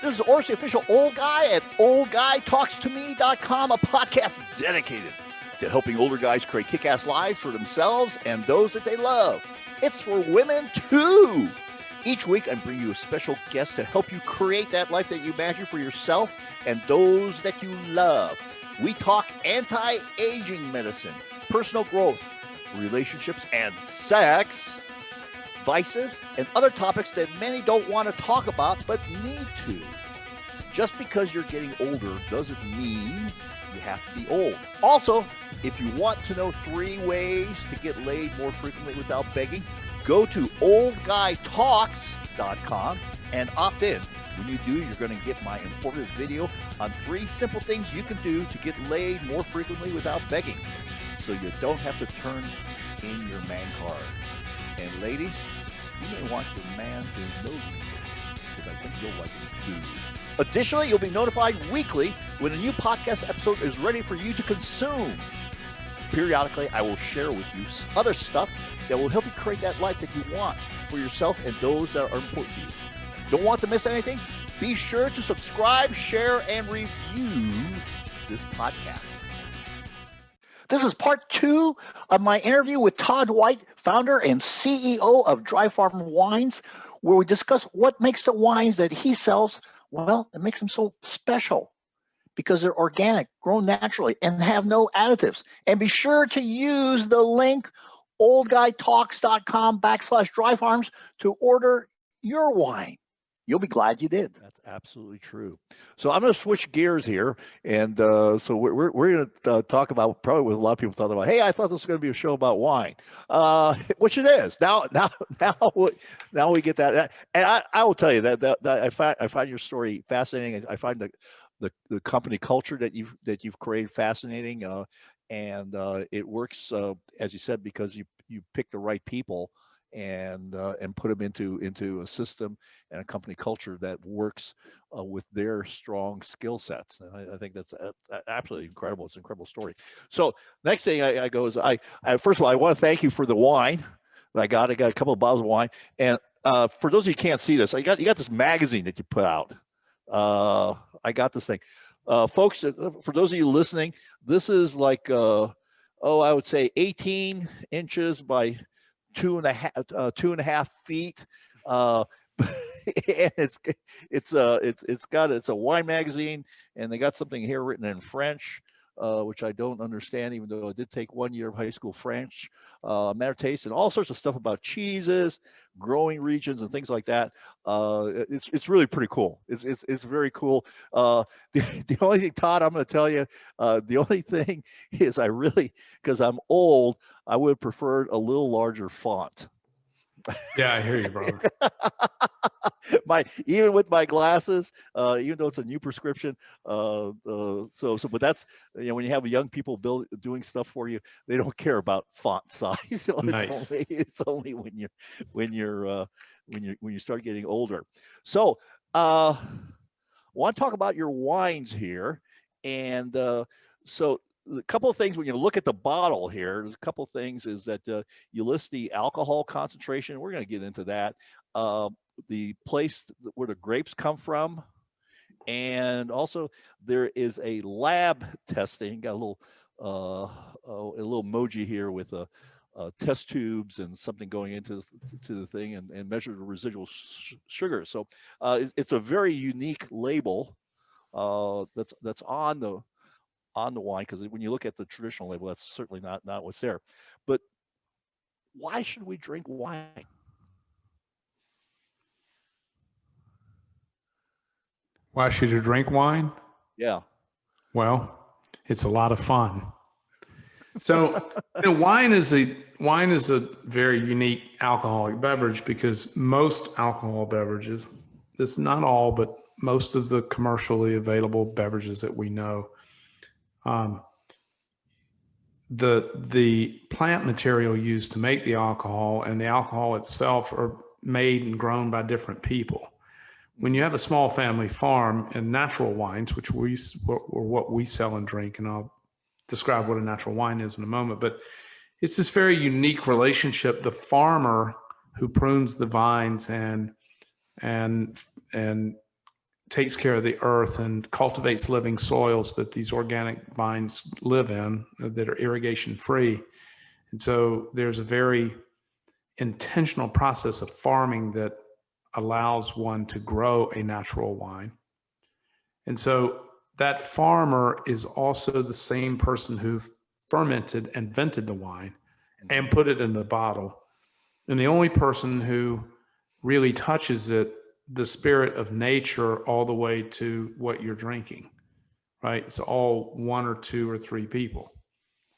This is Orsi, official old guy at oldguytalkstome.com, a podcast dedicated to helping older guys create kick-ass lives for themselves and those that they love. It's for women too. Each week, I bring you a special guest to help you create that life that you imagine for yourself and those that you love. We talk anti-aging medicine, personal growth, relationships, and sex, vices, and other topics that many don't want to talk about but need to. Just because you're getting older doesn't mean you have to be old. Also, if you want to know 3 ways to get laid more frequently without begging, go to oldguytalks.com and opt in. When you do, you're going to get my informative video on 3 simple things you can do to get laid more frequently without begging, so you don't have to turn in your man card. And ladies, you may want your man to know these things, because I think you'll like it too. Additionally, you'll be notified weekly when a new podcast episode is ready for you to consume. Periodically, I will share with you other stuff that will help you create that life that you want for yourself and those that are important to you. Don't want to miss anything? Be sure to subscribe, share, and review this podcast. This is part 2 of my interview with Todd White, founder and CEO of Dry Farm Wines, where we discuss what makes the wines that he sells, well, it makes them so special because they're organic, grown naturally, and have no additives. And be sure to use the link oldguytalks.com/dryfarms to order your wine. You'll be glad you did. That's absolutely true. So I'm going to switch gears here, and so we're going to talk about probably what a lot of people thought about. Hey, I thought this was going to be a show about wine, which it is. Now we get that, and I will tell you that I find your story fascinating. I find the company culture that you've created fascinating, and it works as you said, because you pick the right people and put them into a system and a company culture that works with their strong skill sets. And I think that's absolutely incredible. It's an incredible story. So next thing I go is I first of all, I want to thank you for the wine that I got. I got a couple of bottles of wine. And for those of you who can't see this, you got this magazine that you put out. I got this thing. Folks, for those of you listening, this is like, I would say 18 inches by 2.5 feet, and it's a wine magazine, and they got something here written in French, which I don't understand, even though I did take 1 year of high school French. Matter taste and all sorts of stuff about cheeses, growing regions, and things like that. It's really pretty cool. It's very cool. The only thing, Todd, I'm going to tell you, the only thing is because I'm old, I would have preferred a little larger font. Yeah, I hear you, brother. Even with my glasses, even though it's a new prescription, but that's, when you have young people doing stuff for you, they don't care about font size. So nice. It's only when you start getting older. So I want to talk about your wines here, and so a couple of things when you look at the bottle here, there's a couple of things is that you list the alcohol concentration. We're going to get into that. The place where the grapes come from. And also there is a lab testing, got a little emoji here with test tubes and something going into the thing and measure the residual sugar. So it's a very unique label that's on the wine, because when you look at the traditional label, that's certainly not what's there. But why should we drink wine? Why should you drink wine? Yeah. Well, it's a lot of fun. So wine is a very unique alcoholic beverage, because most alcohol beverages, this not all, but most of the commercially available beverages that we know, the plant material used to make the alcohol and the alcohol itself are made and grown by different people. When you have a small family farm and natural wines, which what we sell and drink, and I'll describe what a natural wine is in a moment, but it's this very unique relationship. The farmer who prunes the vines and takes care of the earth and cultivates living soils that these organic vines live in that are irrigation free. And so there's a very intentional process of farming that allows one to grow a natural wine. And so that farmer is also the same person who fermented and vented the wine and put it in the bottle. And the only person who really touches it, the spirit of nature, all the way to what you're drinking, right? It's all one or two or three people.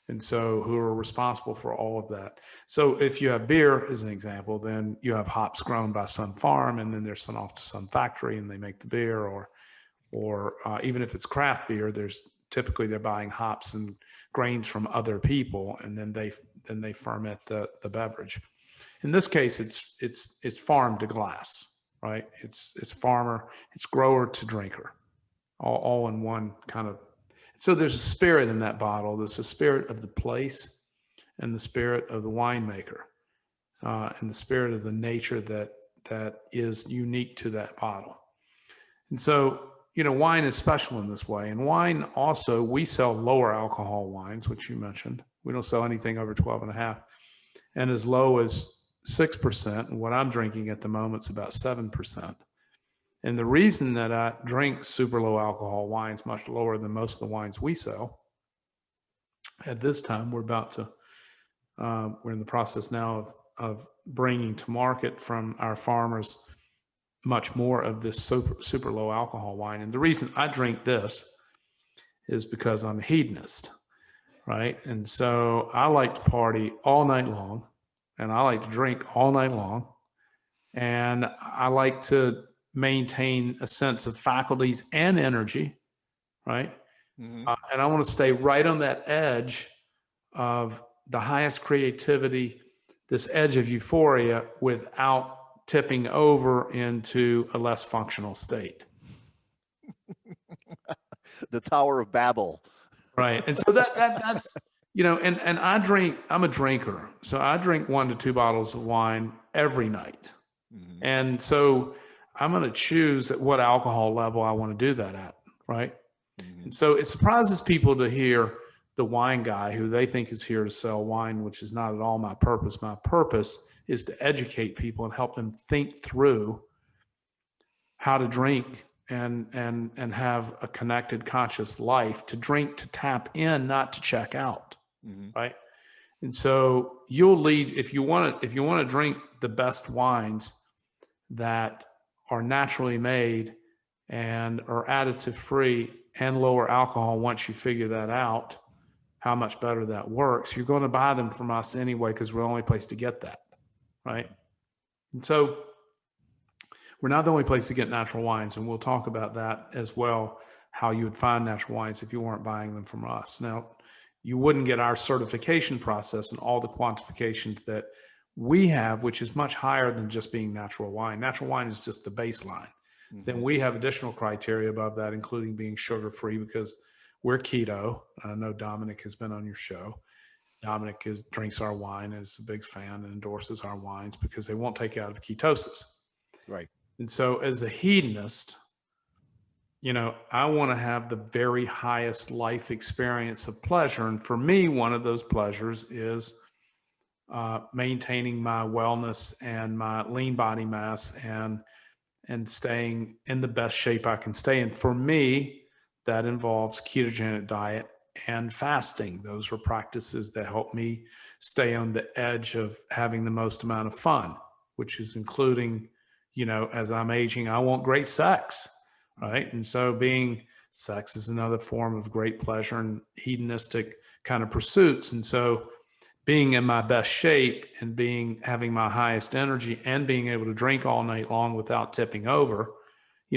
And so who are responsible for all of that. So if you have beer as an example, then you have hops grown by some farm, and then they're sent off to some factory and they make the beer, or even if it's craft beer, there's typically they're buying hops and grains from other people, and then they ferment the beverage. In this case, it's farm to glass, right? It's farmer, it's grower to drinker, all in one kind of. So there's a spirit in that bottle. There's a spirit of the place, and the spirit of the winemaker, and the spirit of the nature that is unique to that bottle. And so, wine is special in this way. And wine also, we sell lower alcohol wines, which you mentioned. We don't sell anything over 12.5, and as low as 6%. And what I'm drinking at the moment is about 7%. And the reason that I drink super low alcohol wines, much lower than most of the wines we sell, at this time, we're in the process now of bringing to market from our farmers much more of this super low alcohol wine. And the reason I drink this is because I'm a hedonist, right? And so I like to party all night long, and I like to drink all night long, and I like to maintain a sense of faculties and energy, right? And I want to stay right on that edge of the highest creativity, this edge of euphoria, without tipping over into a less functional state. The Tower of Babel. Right. And so that's, and I'm a drinker. So I drink 1 to 2 bottles of wine every night. And so I'm going to choose at what alcohol level I want to do that at, right? And so it surprises people to hear the wine guy who they think is here to sell wine, which is not at all my purpose. My purpose is to educate people and help them think through how to drink and have a connected, conscious life, to drink, to tap in, not to check out, right? And so you'll lead, if you want to drink the best wines that are naturally made and are additive free and lower alcohol, once you figure that out, how much better that works, you're going to buy them from us anyway, because we're the only place to get that, right? And so we're not the only place to get natural wines, and we'll talk about that as well, how you would find natural wines if you weren't buying them from us. Now, you wouldn't get our certification process and all the quantifications that we have, which is much higher than just being natural wine. Natural wine is just the baseline. Then we have additional criteria above that, including being sugar-free, because we're keto. I know Dominic has been on your show. Dominic drinks our wine, is a big fan, and endorses our wines because they won't take you out of ketosis. Right. And so as a hedonist, I want to have the very highest life experience of pleasure. And for me, one of those pleasures is maintaining my wellness and my lean body mass and staying in the best shape I can stay in. For me, that involves ketogenic diet and fasting. Those are practices that help me stay on the edge of having the most amount of fun, which is including, as I'm aging, I want great sex, right? And so sex is another form of great pleasure and hedonistic kind of pursuits. And so being in my best shape and having my highest energy and being able to drink all night long without tipping over,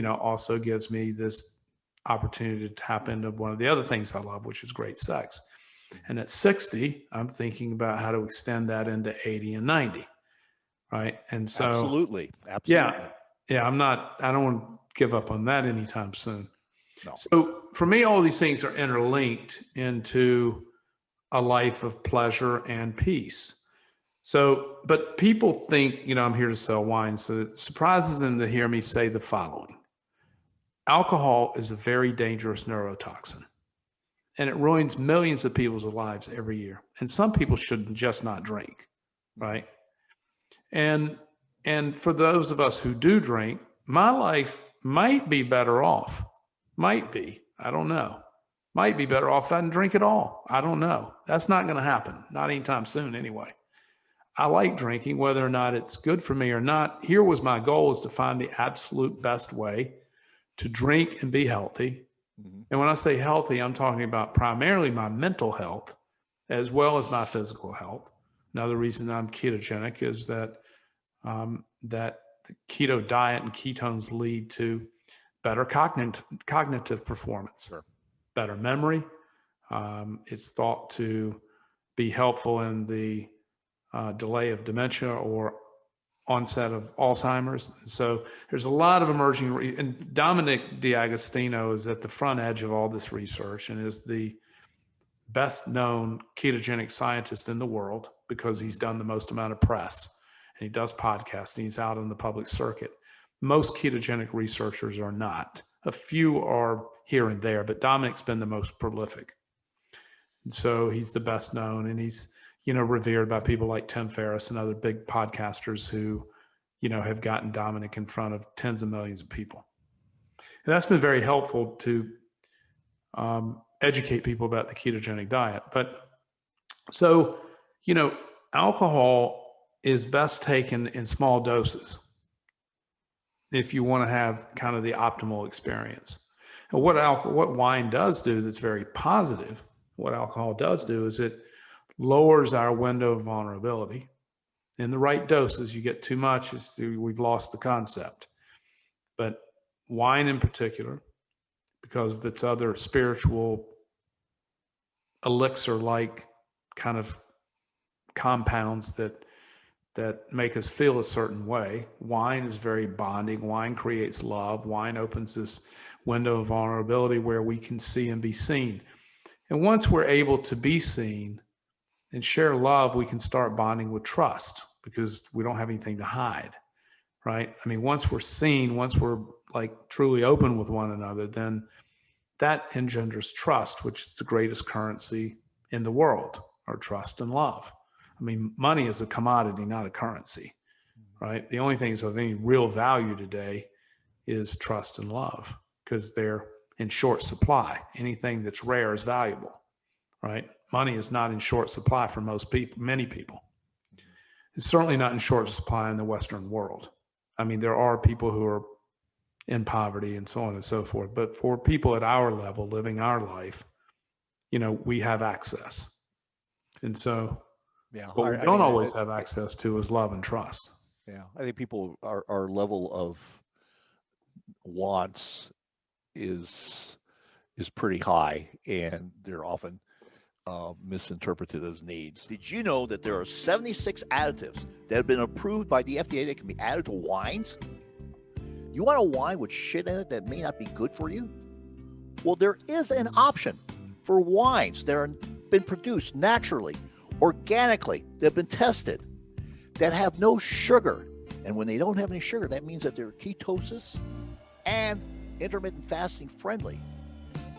also gives me this opportunity to tap into one of the other things I love, which is great sex. And at 60, I'm thinking about how to extend that into 80 and 90. Right. And so absolutely. Yeah. I don't want to give up on that anytime soon. No. So for me, all these things are interlinked into a life of pleasure and peace. So, but people think, I'm here to sell wine. So it surprises them to hear me say the following. alcohol is a very dangerous neurotoxin, and it ruins millions of people's lives every year. And some people should just not drink, right? And for those of us who do drink, my life might be better off. Might be. I don't know. Might be better off if I didn't drink at all. I don't know. That's not going to happen. Not anytime soon anyway. I like drinking, whether or not it's good for me or not. Here was my goal, is to find the absolute best way to drink and be healthy. Mm-hmm. And when I say healthy, I'm talking about primarily my mental health as well as my physical health. Another reason I'm ketogenic is that that the keto diet and ketones lead to better cognitive performance, sure, better memory. It's thought to be helpful in the delay of dementia or onset of Alzheimer's. So there's a lot of emerging, and Dominic D'Agostino is at the front edge of all this research and is the best known ketogenic scientist in the world because he's done the most amount of press, and he does podcasts, and he's out on the public circuit. Most ketogenic researchers are not. A few are here and there, but Dominic's been the most prolific. And so he's the best known, and he's, revered by people like Tim Ferriss and other big podcasters who, have gotten Dominic in front of tens of millions of people. And that's been very helpful to educate people about the ketogenic diet. But so, alcohol is best taken in small doses if you want to have kind of the optimal experience. And what wine does do that's very positive, what alcohol does do is it lowers our window of vulnerability. In the right doses, you get too much, we've lost the concept. But wine in particular, because of its other spiritual elixir-like kind of compounds that make us feel a certain way. Wine is very bonding. Wine creates love. Wine opens this window of vulnerability where we can see and be seen. And once we're able to be seen and share love, we can start bonding with trust because we don't have anything to hide, right? I mean, once we're seen, once we're like truly open with one another, then that engenders trust, which is the greatest currency in the world, or trust and love. I mean, money is a commodity, not a currency, right? The only things of any real value today is trust and love because they're in short supply. Anything that's rare is valuable, right? Money is not in short supply for most people, many people. It's certainly not in short supply in the Western world. I mean, there are people who are in poverty and so on and so forth, but for people at our level, living our life, we have access. And so what we don't always have access to is love and trust. Yeah, I think people, our level of wants is pretty high, and they're often misinterpreted as needs. Did you know that there are 76 additives that have been approved by the FDA that can be added to wines? You want a wine with shit in it that may not be good for you? Well, there is an option for wines that have been produced naturally, organically, that have been tested, that have no sugar. And when they don't have any sugar, that means that they're ketosis and intermittent fasting friendly.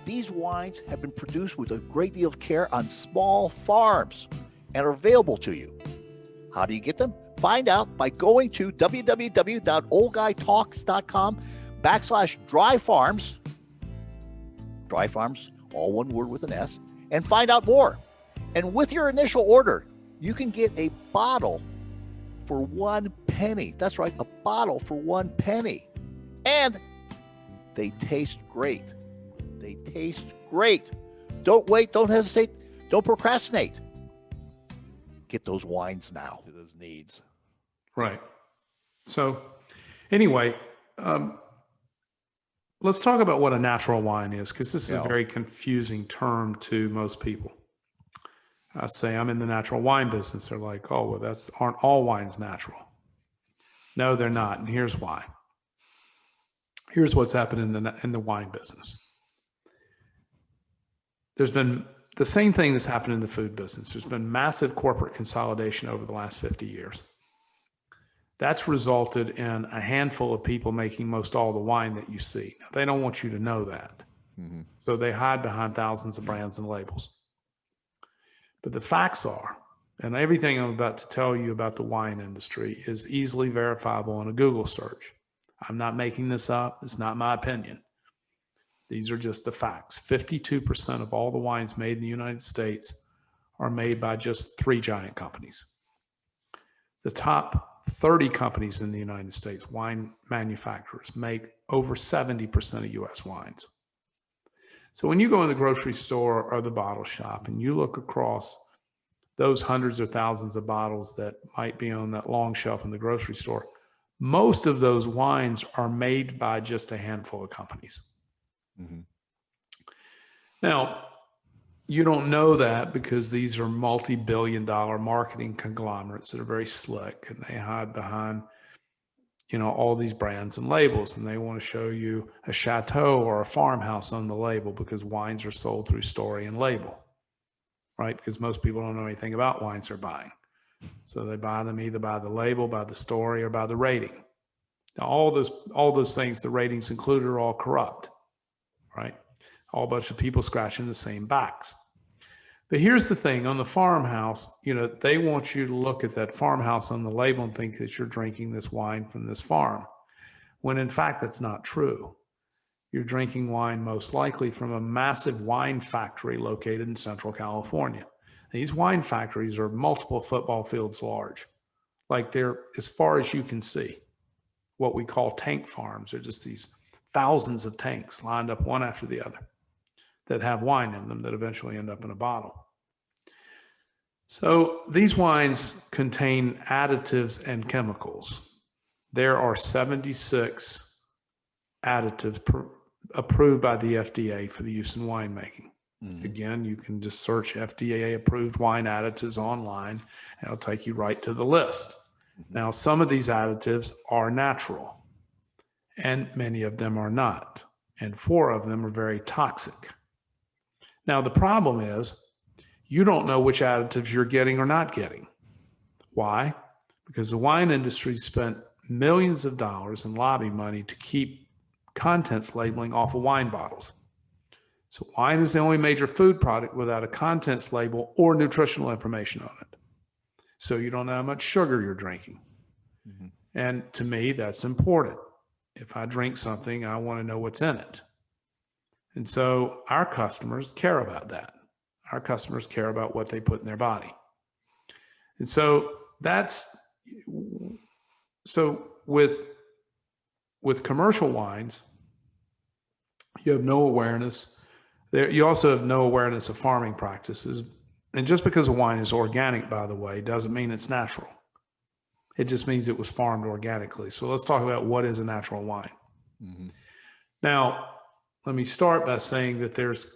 These wines have been produced with a great deal of care on small farms and are available to you. How do you get them? Find out by going to www.oldguytalks.com/dry farms. Dry farms, all one word with an S, and find out more. And with your initial order, you can get a bottle for 1 penny. That's right, a bottle for 1 penny. And they taste great. They taste great. Don't wait, don't hesitate, don't procrastinate. Get those wines now to those needs. Right. So anyway, let's talk about what a natural wine is, because this is a very confusing term to most people. I say I'm in the natural wine business. They're like, oh, well, aren't all wines natural? No, they're not. And here's why. Here's what's happened in the wine business. There's been the same thing that's happened in the food business. There's been massive corporate consolidation over the last 50 years. That's resulted in a handful of people making most all the wine that you see. Now, they don't want you to know that. Mm-hmm. So they hide behind thousands of brands and labels. But the facts are, and everything I'm about to tell you about the wine industry is easily verifiable in a Google search. I'm not making this up. It's not my opinion. These are just the facts. 52% of all the wines made in the United States are made by just 3 giant companies. The top 30 companies in the United States, wine manufacturers, make over 70% of US wines. So when you go in the grocery store or the bottle shop and you look across those hundreds or thousands of bottles that might be on that long shelf in the grocery store, most of those wines are made by just a handful of companies. Mm-hmm. Now, you don't know that because these are multi-billion-dollar marketing conglomerates that are very slick, and they hide behind, all these brands and labels, and they want to show you a chateau or a farmhouse on the label because wines are sold through story and label, right? Because most people don't know anything about wines they're buying. So they buy them either by the label, by the story, or by the rating. Now, all those things, the ratings included, are all corrupt, right? All bunch of people scratching the same backs. But here's the thing, on the farmhouse, they want you to look at that farmhouse on the label and think that you're drinking this wine from this farm, when in fact, that's not true. You're drinking wine most likely from a massive wine factory located in Central California. These wine factories are multiple football fields large, like they're as far as you can see. What we call tank farms are just these thousands of tanks lined up one after the other that have wine in them that eventually end up in a bottle. So these wines contain additives and chemicals. There are 76 additives approved by the FDA for the use in winemaking. Mm-hmm. Again, you can just search FDA approved wine additives online and it'll take you right to the list. Mm-hmm. Now, some of these additives are natural and many of them are not. And 4 of them are very toxic. Now, the problem is you don't know which additives you're getting or not getting. Why? Because the wine industry spent millions of dollars in lobby money to keep contents labeling off of wine bottles. So wine is the only major food product without a contents label or nutritional information on it. So you don't know how much sugar you're drinking. Mm-hmm. And to me, that's important. If I drink something, I want to know what's in it. And so our customers care about that. Our customers care about what they put in their body. And so with commercial wines, you have no awareness. You also have no awareness of farming practices. And just because a wine is organic, by the way, doesn't mean it's natural. It just means it was farmed organically. So let's talk about what is a natural wine. Mm-hmm. Now, let me start by saying that there's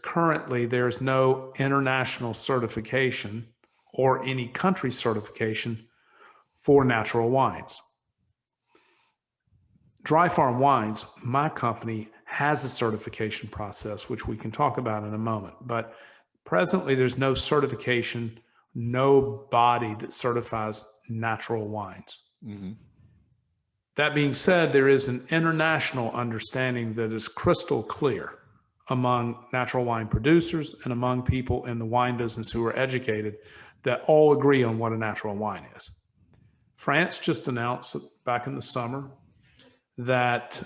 no international certification or any country certification for natural wines. Dry Farm Wines, my company, has a certification process, which we can talk about in a moment. But presently, there's no certification, no body that certifies natural wines. Mm-hmm. That being said, there is an international understanding that is crystal clear among natural wine producers and among people in the wine business who are educated that all agree on what a natural wine is. France just announced back in the summer that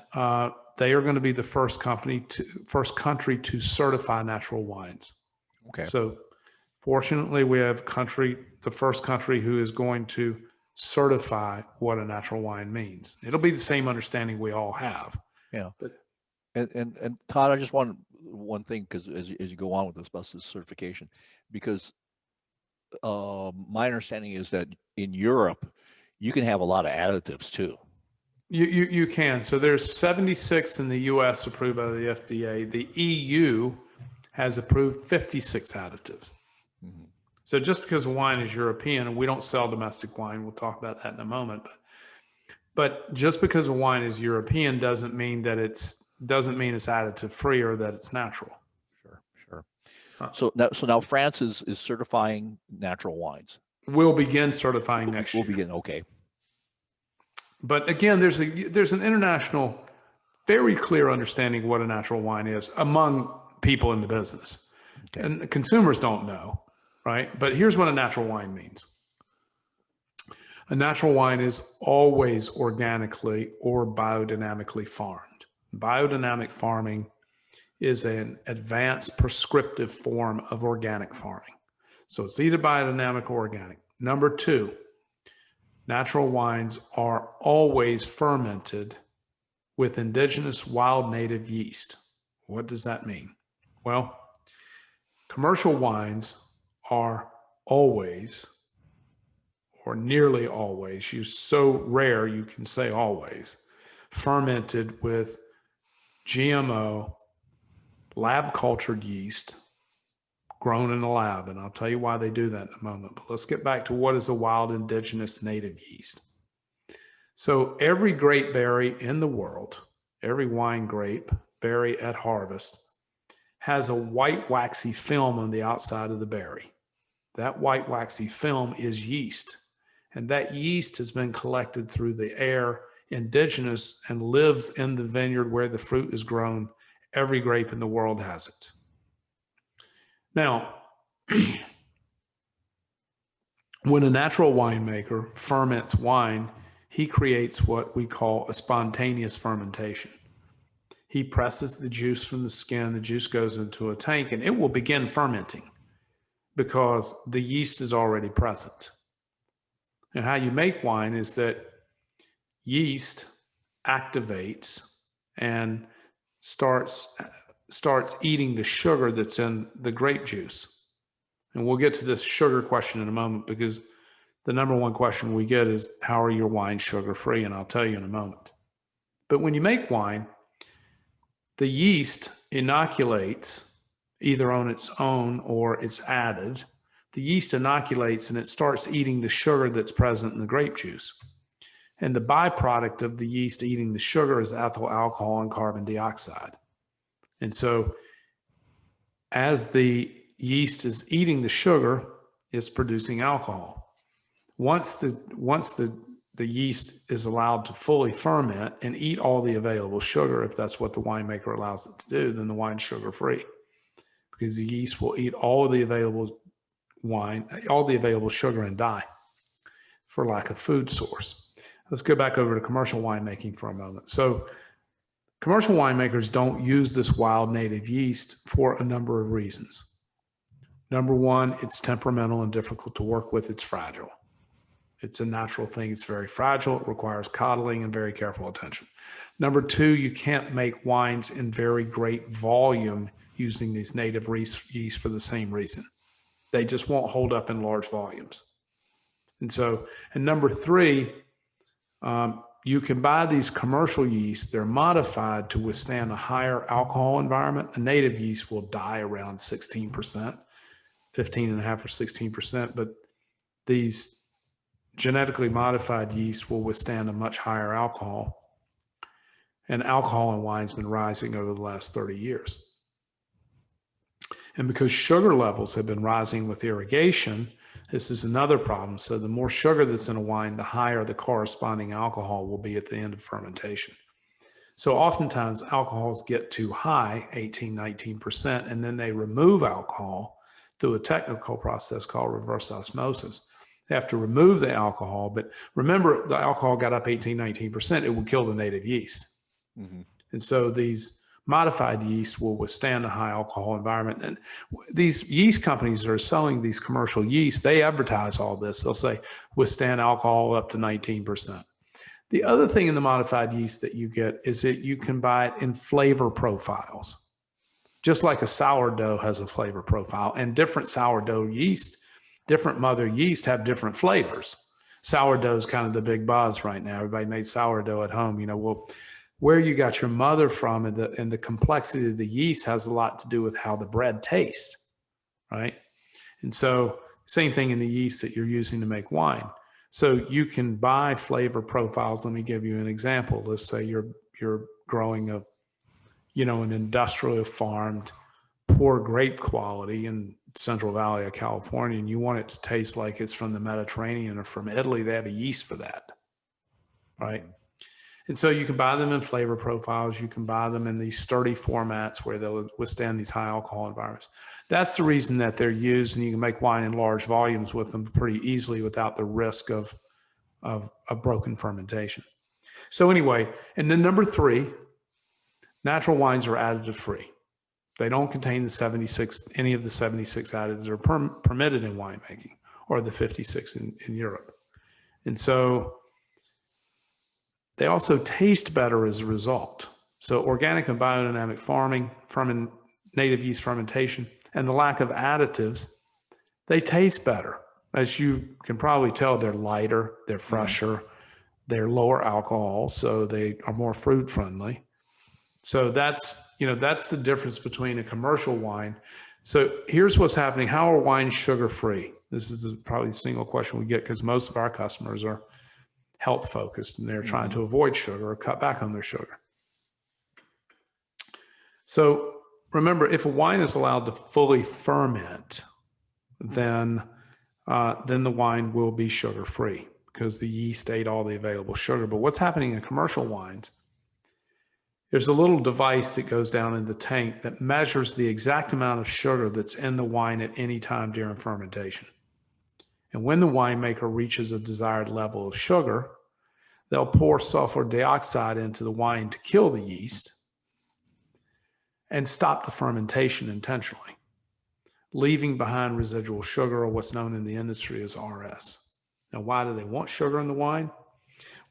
they are going to be the first country to certify natural wines. Okay. So fortunately, we have the first country who is going to certify what a natural wine means. It'll be the same understanding we all have. Yeah. And Todd, I just want one thing, because as you go on with this about this certification, because my understanding is that in Europe, you can have a lot of additives too. You can. So there's 76 in the US approved by the FDA. The EU has approved 56 additives. Mm-hmm. So just because wine is European, and we don't sell domestic wine, we'll talk about that in a moment, but just because a wine is European doesn't mean it's additive free or that it's natural. Sure. So now France is certifying natural wines. We'll begin certifying next year. We'll begin. Okay. But again, there's an international, very clear understanding of what a natural wine is among people in the business. Okay. And consumers don't know, right? But here's what a natural wine means. A natural wine is always organically or biodynamically farmed. Biodynamic farming is an advanced prescriptive form of organic farming. So it's either biodynamic or organic. Number two, natural wines are always fermented with indigenous wild native yeast. What does that mean? Well, commercial wines are always, or nearly always, so rare you can say always, fermented with GMO, lab cultured yeast grown in a lab. And I'll tell you why they do that in a moment. But let's get back to what is a wild indigenous native yeast. So every grape berry in the world, every wine grape berry at harvest, has a white waxy film on the outside of the berry. That white waxy film is yeast. And that yeast has been collected through the air, indigenous, and lives in the vineyard where the fruit is grown. Every grape in the world has it. Now, when a natural winemaker ferments wine, he creates what we call a spontaneous fermentation. He presses the juice from the skin, the juice goes into a tank, and it will begin fermenting because the yeast is already present. And how you make wine is that yeast activates and starts eating the sugar that's in the grape juice. And we'll get to this sugar question in a moment, because the number one question we get is, how are your wines sugar-free? And I'll tell you in a moment. But when you make wine, the yeast inoculates either on its own or it's added. The yeast inoculates and it starts eating the sugar that's present in the grape juice. And the byproduct of the yeast eating the sugar is ethyl alcohol and carbon dioxide. And so as the yeast is eating the sugar, it's producing alcohol. Once the yeast is allowed to fully ferment and eat all the available sugar, if that's what the winemaker allows it to do, then the wine's sugar-free, because the yeast will eat all of the available sugar and die for lack of food source. Let's go back over to commercial winemaking for a moment. So commercial winemakers don't use this wild native yeast for a number of reasons. Number one, it's temperamental and difficult to work with. It's fragile. It's a natural thing. It's very fragile. It requires coddling and very careful attention. Number two, you can't make wines in very great volume using these native yeast for the same reason. They just won't hold up in large volumes. And number three, you can buy these commercial yeast. They're modified to withstand a higher alcohol environment. A native yeast will die around 16%, 15.5 or 16%, but these genetically modified yeast will withstand a much higher alcohol. And alcohol in wine has been rising over the last 30 years. And because sugar levels have been rising with irrigation, this is another problem. So the more sugar that's in a wine, the higher the corresponding alcohol will be at the end of fermentation. So oftentimes alcohols get too high, 18, 19%, and then they remove alcohol through a technical process called reverse osmosis. They have to remove the alcohol, but remember, the alcohol got up 18, 19%, it will kill the native yeast. Mm-hmm. And so these modified yeast will withstand a high alcohol environment. And these yeast companies that are selling these commercial yeast, they advertise all this. They'll say withstand alcohol up to 19%. The other thing in the modified yeast that you get is that you can buy it in flavor profiles. Just like a sourdough has a flavor profile, and different sourdough yeast, different mother yeast have different flavors. Sourdough is kind of the big buzz right now. Everybody made sourdough at home. Well, where you got your mother from and the complexity of the yeast has a lot to do with how the bread tastes, right? And so same thing in the yeast that you're using to make wine. So you can buy flavor profiles. Let me give you an example. Let's say you're growing an industrial farmed poor grape quality in Central Valley of California, and you want it to taste like it's from the Mediterranean or from Italy. They have a yeast for that. right? And so you can buy them in flavor profiles. You can buy them in these sturdy formats where they'll withstand these high alcohol environments. That's the reason that they're used, and you can make wine in large volumes with them pretty easily without the risk of broken fermentation. So anyway, and then number 3, natural wines are additive free. They don't contain any of the 76 additives that are permitted in winemaking, or the 56 in Europe. And so they also taste better as a result. So organic and biodynamic farming, native yeast fermentation, and the lack of additives, they taste better. As you can probably tell, they're lighter, they're fresher, they're lower alcohol, so they are more fruit friendly. So that's the difference between a commercial wine. So here's what's happening. How are wines sugar free? This is probably the single question we get, because most of our customers are health focused and they're trying to avoid sugar or cut back on their sugar. So remember, if a wine is allowed to fully ferment, then the wine will be sugar free, because the yeast ate all the available sugar. But what's happening in commercial wines, there's a little device that goes down in the tank that measures the exact amount of sugar that's in the wine at any time during fermentation. And when the winemaker reaches a desired level of sugar, they'll pour sulfur dioxide into the wine to kill the yeast and stop the fermentation intentionally, leaving behind residual sugar, or what's known in the industry as RS. Now, why do they want sugar in the wine?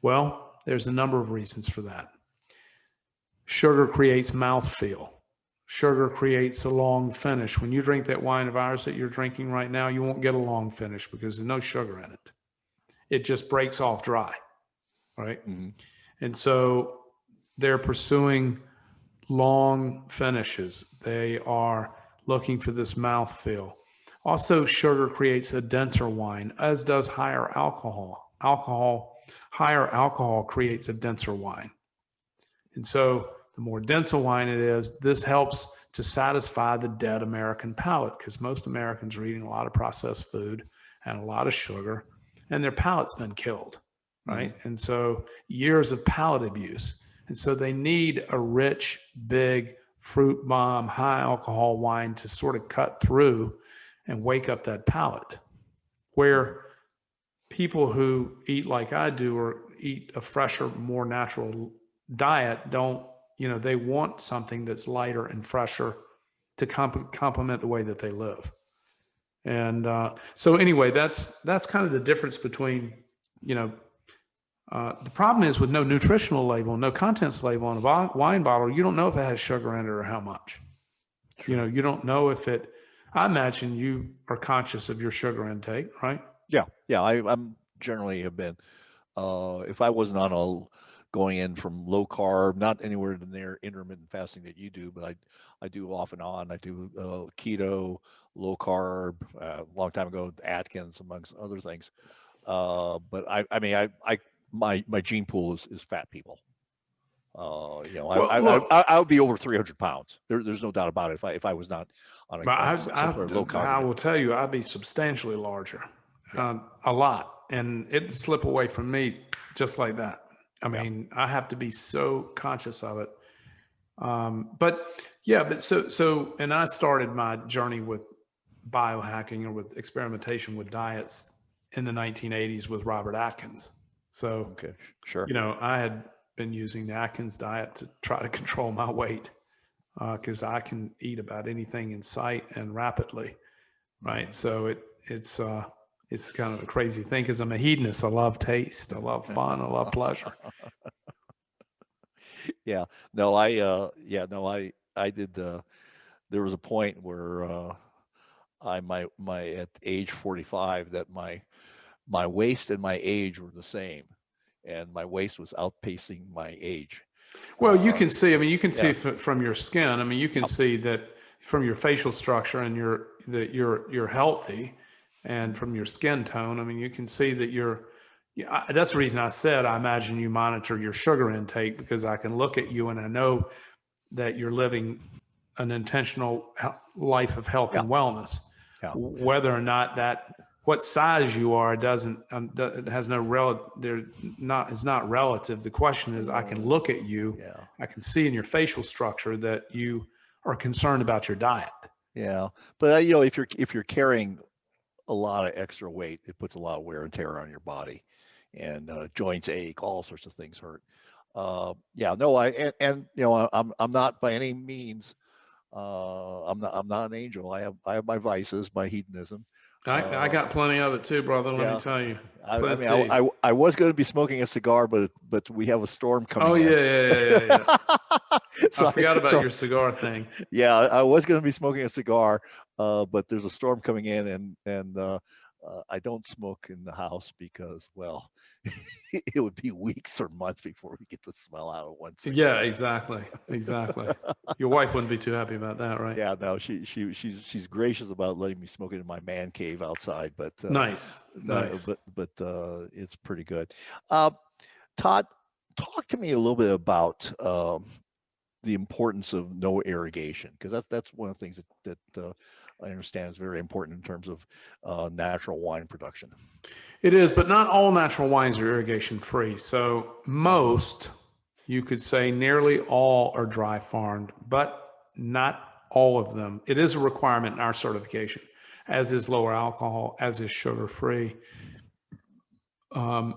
Well, there's a number of reasons for that. Sugar creates mouthfeel. Sugar creates a long finish. When you drink that wine of ours that you're drinking right now, you won't get a long finish because there's no sugar in it. It just breaks off dry, right? And so they're pursuing long finishes. They are looking for this mouthfeel. Also, sugar creates a denser wine, as does higher alcohol. Higher alcohol creates a denser wine. And so the more dense a wine it is, this helps to satisfy the dead American palate, because most Americans are eating a lot of processed food and a lot of sugar, and their palate's been killed, right? And so years of palate abuse. And so they need a rich, big, fruit bomb, high alcohol wine to sort of cut through and wake up that palate. Where people who eat like I do, or eat a fresher, more natural diet, they want something that's lighter and fresher to complement the way that they live. And so anyway, that's kind of the difference between, the problem is with no nutritional label, no contents label on a wine bottle, you don't know if it has sugar in it or how much. True. You don't know if it, I imagine you are conscious of your sugar intake, right? Yeah. I'm generally have been, if I wasn't on going in from low carb, not anywhere near intermittent fasting that you do, but I do off and on. I do keto, low carb, a long time ago, Atkins, amongst other things. But my gene pool is fat people. I would be over 300 pounds. There's no doubt about it if I was not on a low carb. I will tell you, I'd be substantially larger, a lot, and it'd slip away from me just like that. I mean, I have to be so conscious of it. And I started my journey with biohacking, or with experimentation with diets, in the 1980s with Robert Atkins. So, okay, sure. I had been using the Atkins diet to try to control my weight, because I can eat about anything in sight and rapidly, right? So it's kind of a crazy thing, because I'm a hedonist. I love taste. I love fun. I love pleasure. I did. There was a point where at age 45, that my waist and my age were the same, and my waist was outpacing my age. Well, you can see. See from your skin. You can see that from your facial structure, and you're healthy. And from your skin tone, you can see that that's the reason I said I imagine you monitor your sugar intake, because I can look at you and I know that you're living an intentional life of health and wellness. Whether or not that what size you are doesn't, it has no is not relative. The question is, I can look at you, Yeah. I can see in your facial structure that you are concerned about your diet. Yeah. But you know, if you're carrying a lot of extra weight, it puts a lot of wear and tear on your body, and joints ache, all sorts of things hurt. Yeah, no, and you know, I'm not by any means, I'm not an angel. I have my vices, my hedonism. I got plenty of it too, brother. Let me tell you. I mean, I was going to be smoking a cigar, but we have a storm coming. Oh in. Yeah. So I forgot about so, your cigar thing. Yeah, I was going to be smoking a cigar, but there's a storm coming in, and I don't smoke in the house because, well, it would be weeks or months before we get the smell out of one cigar. Yeah, exactly. Your wife wouldn't be too happy about that, right? Yeah, no, she's gracious about letting me smoke it in my man cave outside, but nice. But it's pretty good. Todd, talk to me a little bit about the importance of no irrigation, because that's one of the things that I understand is very important in terms of natural wine production. It is, but not all natural wines are irrigation free. So most, you could say nearly all, are dry farmed, but not all of them. It is a requirement in our certification, as is lower alcohol, as is sugar free. But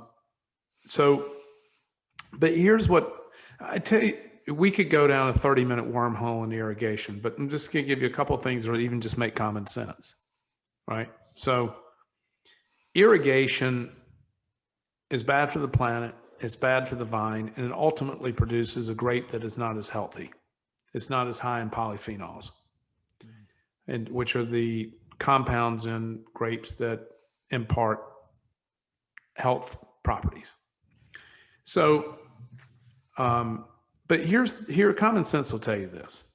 here's what I tell you. We could go down a 30-minute wormhole in irrigation, but I'm just going to give you a couple of things, or even just make common sense, right? So irrigation is bad for the planet, it's bad for the vine, and it ultimately produces a grape that is not as healthy. It's not as high in polyphenols, and which are the compounds in grapes that impart health properties. So, but here, common sense will tell you this.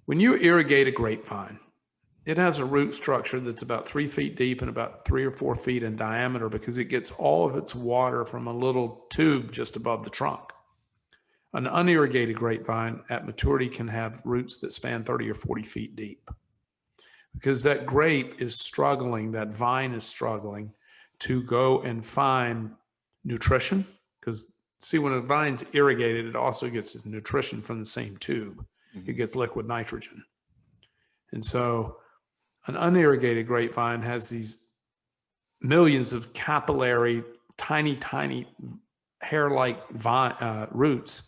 When you irrigate a grapevine, it has a root structure that's about 3 feet deep and about 3 or 4 feet in diameter, because it gets all of its water from a little tube just above the trunk. An unirrigated grapevine at maturity can have roots that span 30 or 40 feet deep, because that grape is struggling, that vine is struggling to go and find nutrition. Because see, when a vine's irrigated, it also gets its nutrition from the same tube. It gets liquid nitrogen. And so an unirrigated grapevine has these millions of capillary, tiny hair-like roots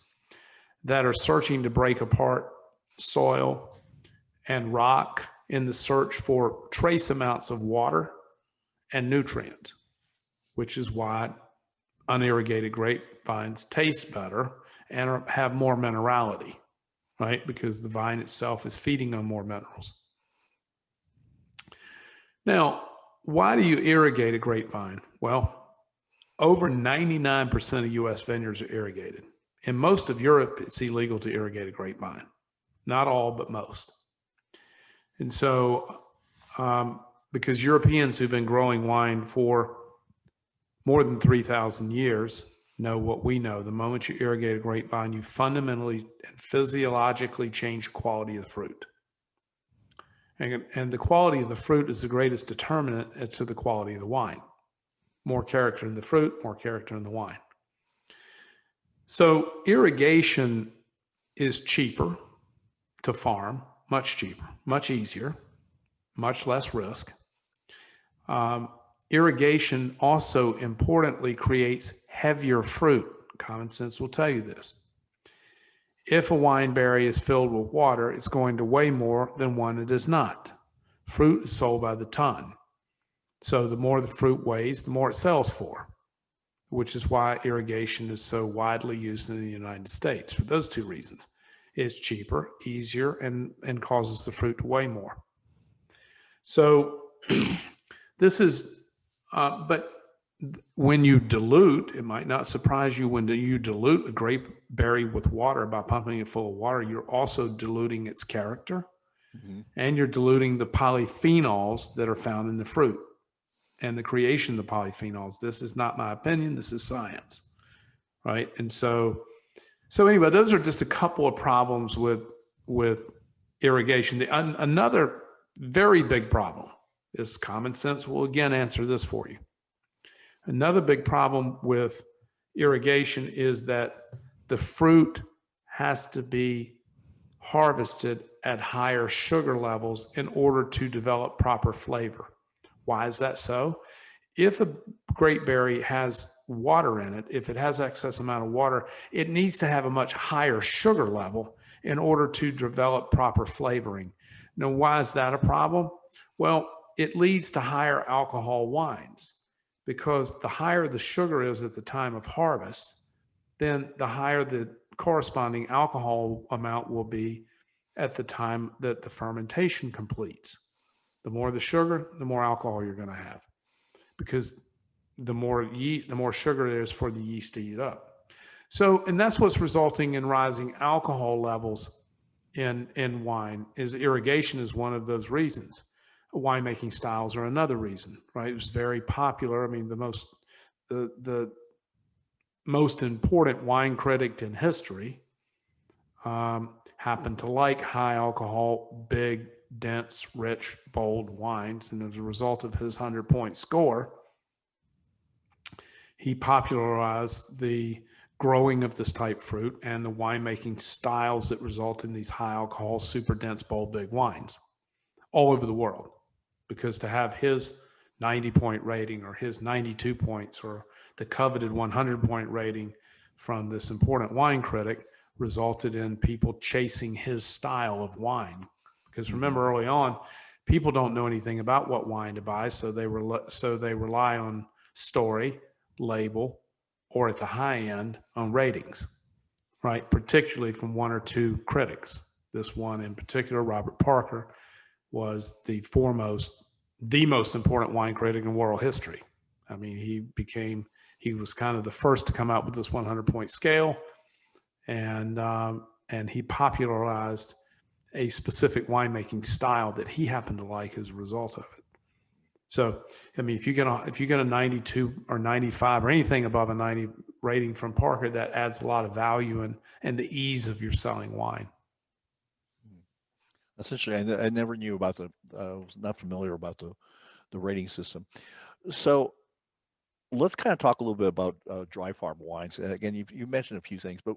that are searching to break apart soil and rock in the search for trace amounts of water and nutrients, which is why unirrigated grapevines taste better and have more minerality, right? Because the vine itself is feeding on more minerals. Now, why do you irrigate a grapevine? Well, over 99% of U.S. vineyards are irrigated. In most of Europe, it's illegal to irrigate a grapevine. Not all, but most. And so, because Europeans who've been growing wine for more than 3,000 years know what we know. The moment you irrigate a grapevine, you fundamentally and physiologically change the quality of the fruit. And the quality of the fruit is the greatest determinant as to the quality of the wine. More character in the fruit, more character in the wine. So irrigation is cheaper to farm, much cheaper, much easier, much less risk. Irrigation also importantly creates heavier fruit. Common sense will tell you this. If a wine berry is filled with water, it's going to weigh more than one that is not. Fruit is sold by the ton. So the more the fruit weighs, the more it sells for, which is why irrigation is so widely used in the United States, for those two reasons. It's cheaper, easier, and causes the fruit to weigh more. So this is, but when you dilute, it might not surprise you, when you dilute a grape berry with water by pumping it full of water, you're also diluting its character, and you're diluting the polyphenols that are found in the fruit and the creation of the polyphenols. This is not my opinion. This is science, right? And so anyway, those are just a couple of problems with irrigation. Another very big problem This common sense will again answer this for you. Another big problem with irrigation is that the fruit has to be harvested at higher sugar levels in order to develop proper flavor. Why is that so? If a grape berry has water in it, if it has excess amount of water, it needs to have a much higher sugar level in order to develop proper flavoring. Now, why is that a problem? Well, it leads to higher alcohol wines, because the higher the sugar is at the time of harvest, then the higher the corresponding alcohol amount will be at the time that the fermentation completes. The more the sugar, the more alcohol you're going to have, because the more sugar there is for the yeast to eat up. So, and that's what's resulting in rising alcohol levels in wine. Is irrigation is one of those reasons. Winemaking styles are another reason, right? It was very popular. I mean, the most important wine critic in history happened to like high alcohol, big, dense, rich, bold wines. And as a result of his 100-point score, he popularized the growing of this type fruit and the winemaking styles that result in these high alcohol, super dense, bold, big wines all over the world. Because to have his 90-point rating or his 92 points or the coveted 100-point rating from this important wine critic resulted in people chasing his style of wine. Because remember, early on, people don't know anything about what wine to buy, so they rely on story, label, or at the high end on ratings, right? Particularly from one or two critics. This one in particular, Robert Parker, was the most important wine critic in world history. I mean, he was kind of the first to come out with this 100-point scale, and he popularized a specific winemaking style that he happened to like as a result of it. So, I mean, if you get a 92 or 95 or anything above a 90 rating from Parker, that adds a lot of value and the ease of your selling wine. Essentially, I never knew about I was not familiar about the rating system. So let's kind of talk a little bit about dry farm wines. Again, you mentioned a few things, but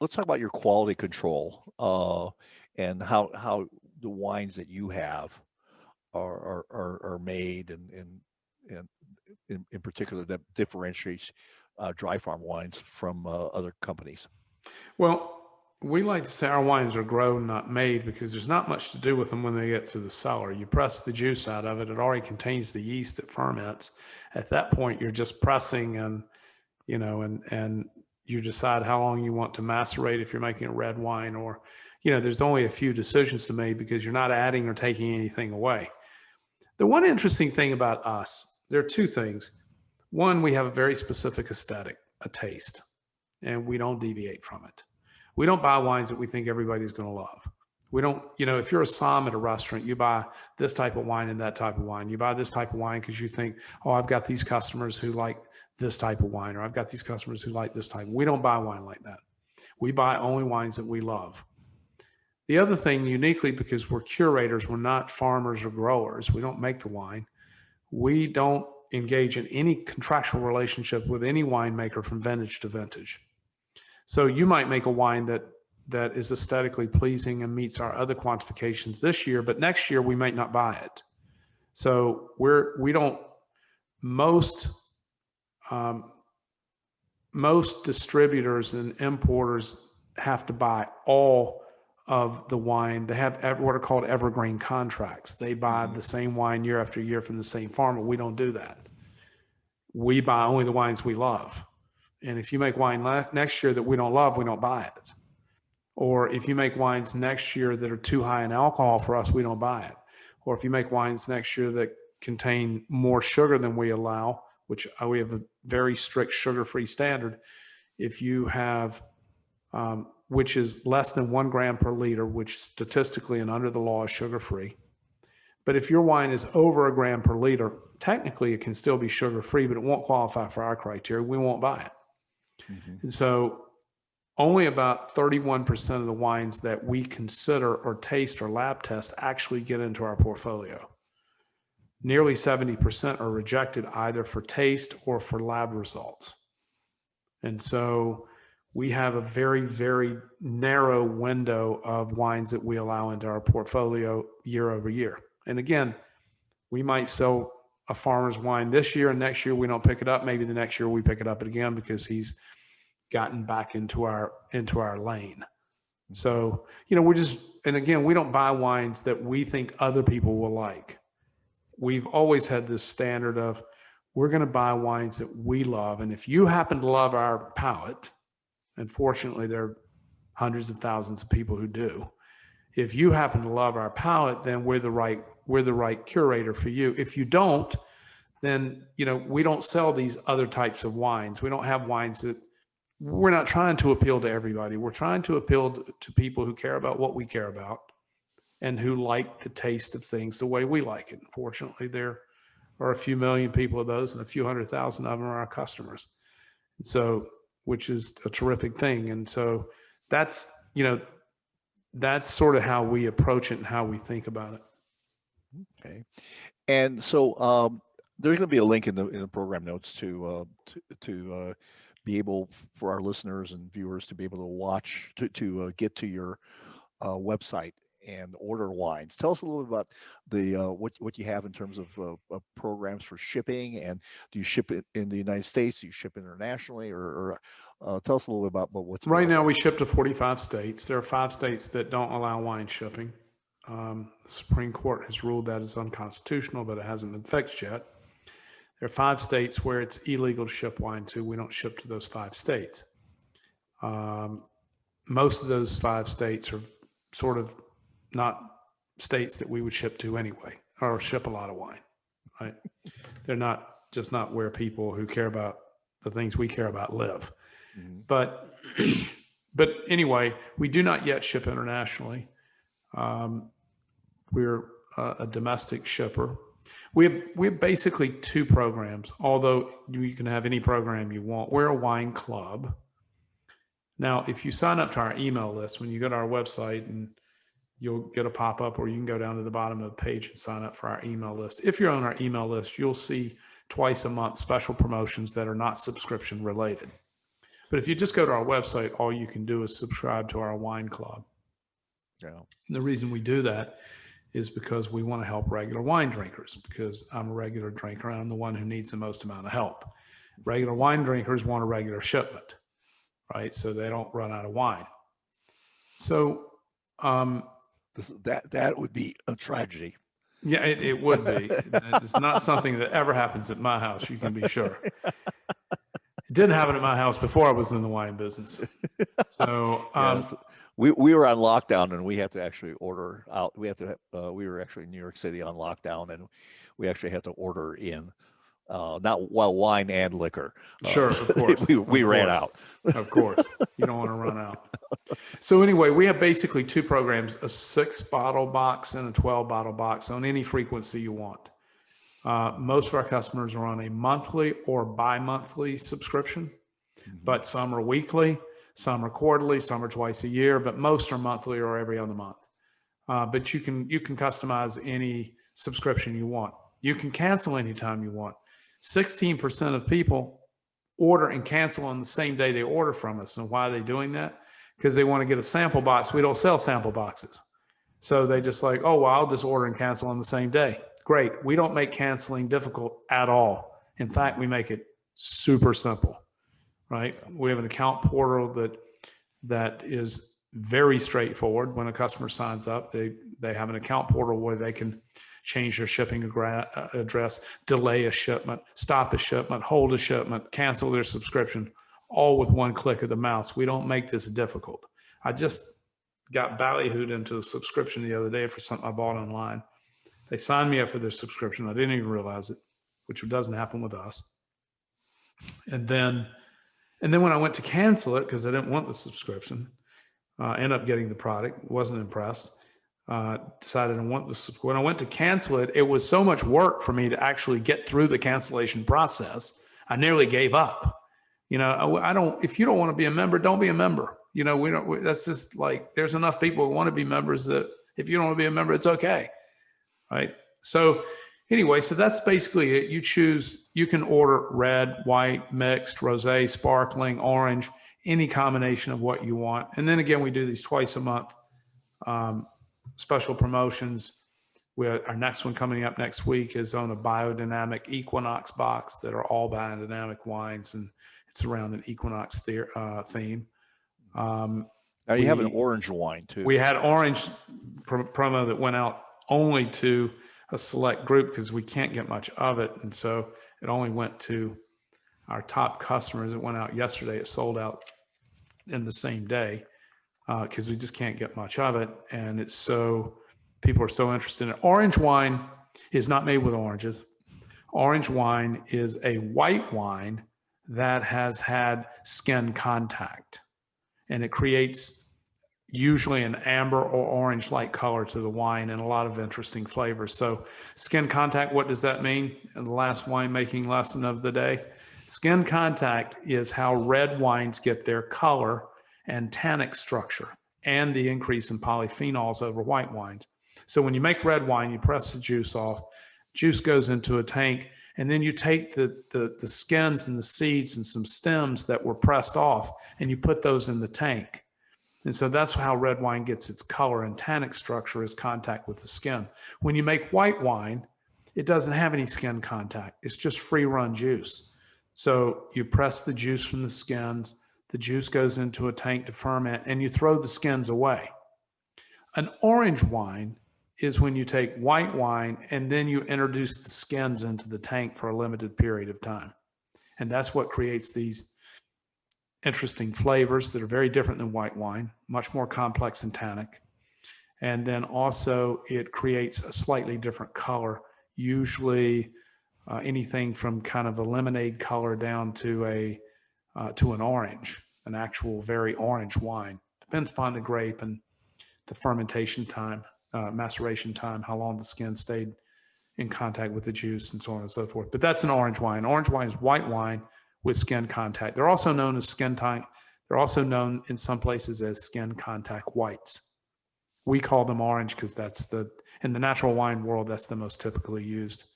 let's talk about your quality control and how the wines that you have are made, and in particular that differentiates dry farm wines from other companies. Well, we like to say our wines are grown, not made, because there's not much to do with them when they get to the cellar. You press the juice out of it; it already contains the yeast that ferments. At that point, you're just pressing, and you decide how long you want to macerate if you're making a red wine, or there's only a few decisions to make because you're not adding or taking anything away. The one interesting thing about us, there are two things. One, we have a very specific aesthetic, a taste, and we don't deviate from it. We don't buy wines that we think everybody's going to love. We don't, if you're a som at a restaurant, you buy this type of wine and that type of wine. You buy this type of wine because you think, oh, I've got these customers who like this type of wine, or I've got these customers who like this type. We don't buy wine like that. We buy only wines that we love. The other thing, uniquely, because we're curators, we're not farmers or growers. We don't make the wine. We don't engage in any contractual relationship with any winemaker from vintage to vintage. So you might make a wine that is aesthetically pleasing and meets our other quantifications this year, but next year we might not buy it. So most distributors and importers have to buy all of the wine. They have what are called evergreen contracts. They buy the same wine year after year from the same farmer. We don't do that. We buy only the wines we love. And if you make wine next year that we don't love, we don't buy it. Or if you make wines next year that are too high in alcohol for us, we don't buy it. Or if you make wines next year that contain more sugar than we allow, which we have a very strict sugar-free standard, if you have, which is less than 1 gram per liter, which statistically and under the law is sugar-free. But if your wine is over 1 gram per liter, technically it can still be sugar-free, but it won't qualify for our criteria. We won't buy it. And so only about 31% of the wines that we consider or taste or lab test actually get into our portfolio. Nearly 70% are rejected either for taste or for lab results. And so we have a very, very narrow window of wines that we allow into our portfolio year over year. And again, we might sell a farmer's wine this year, and next year we don't pick it up. Maybe the next year we pick it up again because he's gotten back into our lane. So, and again, we don't buy wines that we think other people will like. We've always had this standard of, we're going to buy wines that we love. And if you happen to love our palate, and fortunately there are hundreds of thousands of people who do, if you happen to love our palate, then we're the right curator for you. If you don't, then, we don't sell these other types of wines. We don't have wines that, we're not trying to appeal to everybody. We're trying to appeal to people who care about what we care about and who like the taste of things the way we like it. Fortunately, there are a few million people of those, and a few 100,000 of them are our customers. And so, which is a terrific thing. And so that's sort of how we approach it and how we think about it. Okay. And so there's going to be a link in the program notes to be able for our listeners and viewers to be able to watch, to get to your website and order wines. Tell us a little bit about the what you have in terms of programs for shipping, and do you ship it in the United States? Do you ship internationally, or tell us a little bit about what's right now. We ship to 45 states. There are 5 states that don't allow wine shipping. The Supreme Court has ruled that is unconstitutional, but it hasn't been fixed yet. There are 5 states where it's illegal to ship wine to. We don't ship to those 5 states. Most of those 5 states are sort of not states that we would ship to anyway, or ship a lot of wine, right? They're not where people who care about the things we care about live. Mm-hmm. But anyway, we do not yet ship internationally. We're a domestic shipper. We have basically 2 programs, although you can have any program you want. We're a wine club. Now, if you sign up to our email list, when you go to our website, and you'll get a pop-up, or you can go down to the bottom of the page and sign up for our email list. If you're on our email list, you'll see twice a month special promotions that are not subscription related. But if you just go to our website, all you can do is subscribe to our wine club. Yeah. And the reason we do that is because we want to help regular wine drinkers, because I'm a regular drinker and I'm the one who needs the most amount of help. Regular wine drinkers want a regular shipment, right? So they don't run out of wine. So that would be a tragedy. Yeah, it would be. It's not something that ever happens at my house, you can be sure. It didn't happen at my house before I was in the wine business. So yes. We were on lockdown, and we had to actually order out. We were actually in New York City on lockdown, and we actually had to order in wine and liquor. Sure, of course. we ran out. Of course, you don't want to run out. So anyway, we have basically 2 programs: a 6-bottle box and a 12-bottle box on any frequency you want. Most of our customers are on a monthly or bi-monthly subscription, but some are weekly, some are quarterly, some are twice a year, but most are monthly or every other month. But you can customize any subscription you want. You can cancel anytime you want. 16% of people order and cancel on the same day they order from us. And why are they doing that? Because they want to get a sample box. We don't sell sample boxes. So they just like, oh, well, I'll just order and cancel on the same day. Great. We don't make canceling difficult at all. In fact, we make it super simple, right? We have an account portal that is very straightforward. When a customer signs up, they have an account portal where they can change their shipping address, delay a shipment, stop a shipment, hold a shipment, cancel their subscription, all with one click of the mouse. We don't make this difficult. I just got ballyhooed into a subscription the other day for something I bought online. They signed me up for their subscription. I didn't even realize it, which doesn't happen with us. And then when I went to cancel it, because I didn't want the subscription, ended up getting the product, wasn't impressed. Decided I want this. When I went to cancel it, it was so much work for me to actually get through the cancellation process. I nearly gave up. If you don't want to be a member, don't be a member. You know, that's just like, there's enough people who want to be members that if you don't want to be a member, it's okay. Right. So anyway, so that's basically it. You can order red, white, mixed, rosé, sparkling, orange, any combination of what you want. And then again, we do these twice a month special promotions. Our next one coming up next week is on a biodynamic equinox box that are all biodynamic wines, and it's around an equinox theme. Now you have an orange wine too. We had orange promo that went out only to a select group because we can't get much of it. And so it only went to our top customers. It went out yesterday. It sold out in the same day because we just can't get much of it. And people are so interested in it. Orange wine is not made with oranges. Orange wine is a white wine that has had skin contact, and it creates usually an amber or orange-like color to the wine and a lot of interesting flavors. So skin contact, what does that mean? In the last winemaking lesson of the day, skin contact is how red wines get their color and tannic structure and the increase in polyphenols over white wines. So when you make red wine, you press the juice off, juice goes into a tank, and then you take the skins and the seeds and some stems that were pressed off, and you put those in the tank. And so that's how red wine gets its color and tannic structure, is contact with the skin. When you make white wine, it doesn't have any skin contact. It's just free run juice. So you press the juice from the skins, the juice goes into a tank to ferment, and you throw the skins away. An orange wine is when you take white wine and then you introduce the skins into the tank for a limited period of time. And that's what creates these interesting flavors that are very different than white wine, much more complex and tannic. And then also it creates a slightly different color, usually anything from kind of a lemonade color down to an orange, an actual very orange wine. Depends upon the grape and the fermentation time, maceration time, how long the skin stayed in contact with the juice, and so on and so forth. But that's an orange wine. Orange wine is white wine with skin contact. They're also known as they're also known in some places as skin contact whites. We call them orange because in the natural wine world, that's the most typically used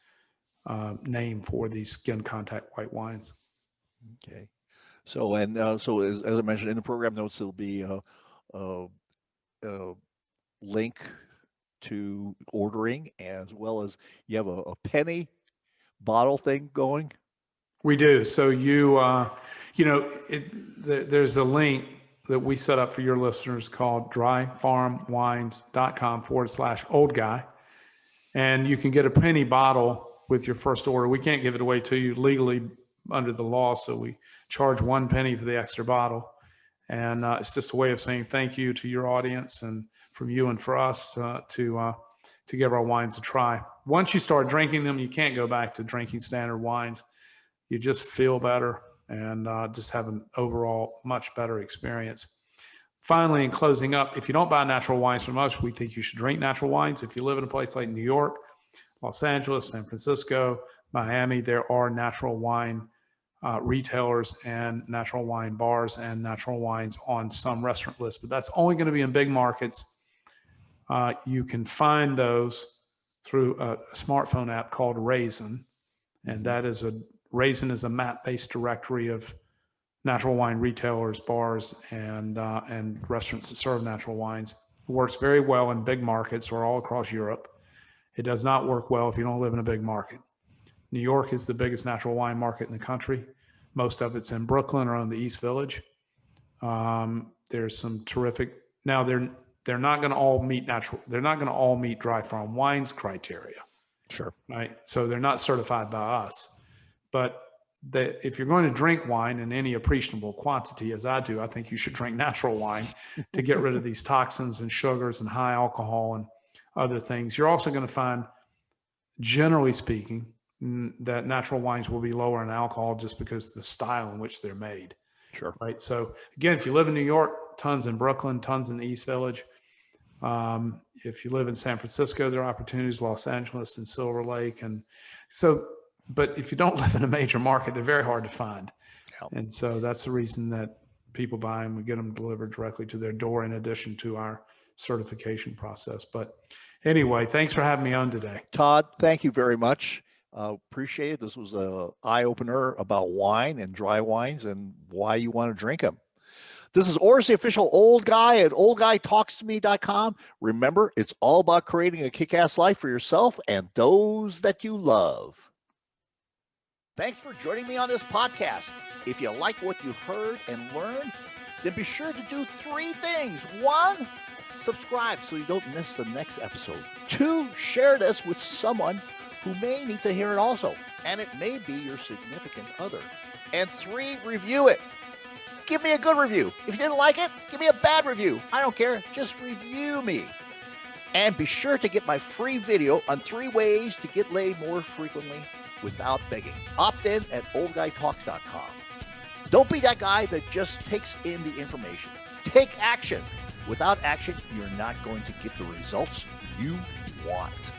name for these skin contact white wines. Okay. So, so as I mentioned in the program notes, there'll be a link to ordering, as well as you have a penny bottle thing going. We do. So there's a link that we set up for your listeners called dryfarmwines.com/old guy. And you can get a penny bottle with your first order. We can't give it away to you legally under the law, so we charge 1 penny for the extra bottle. And it's just a way of saying thank you to your audience and from you and for us to give our wines a try. Once you start drinking them, you can't go back to drinking standard wines. You just feel better and just have an overall much better experience. Finally, in closing up, if you don't buy natural wines from us, we think you should drink natural wines. If you live in a place like New York, Los Angeles, San Francisco, Miami, there are natural wine retailers and natural wine bars and natural wines on some restaurant lists, but that's only going to be in big markets. You can find those through a smartphone app called Raisin, and Raisin is a map-based directory of natural wine retailers, bars, and restaurants that serve natural wines. It works very well in big markets or all across Europe. It does not work well if you don't live in a big market. New York is the biggest natural wine market in the country. Most of it's in Brooklyn or on the East Village. There's some terrific. Now they're not going to all meet They're not going to all meet Dry Farm Wines criteria. Sure. Right. So they're not certified by us. But if you're going to drink wine in any appreciable quantity, as I do, I think you should drink natural wine to get rid of these toxins and sugars and high alcohol and other things. You're also going to find, generally speaking, that natural wines will be lower in alcohol just because of the style in which they're made. Sure. Right. So again, if you live in New York, tons in Brooklyn, tons in the East Village. If you live in San Francisco, there are opportunities, Los Angeles and Silver Lake. And so, but if you don't live in a major market, they're very hard to find. Yeah. And so that's the reason that people buy them. We get them delivered directly to their door in addition to our certification process. But anyway, thanks for having me on today. Todd, thank you very much. Appreciate it. This was an eye-opener about wine and dry wines and why you want to drink them. This is Oris, the official old guy at oldguytalkstome.com. Remember, it's all about creating a kick-ass life for yourself and those that you love. Thanks for joining me on this podcast. If you like what you've heard and learned, then be sure to do 3 things. 1, subscribe so you don't miss the next episode. 2, share this with someone who may need to hear it also, and it may be your significant other. And 3, review it. Give me a good review. If you didn't like it, give me a bad review. I don't care. Just review me. And be sure to get my free video on 3 ways to get laid more frequently without begging. Opt in at oldguytalks.com. Don't be that guy that just takes in the information. Take action. Without action, you're not going to get the results you want.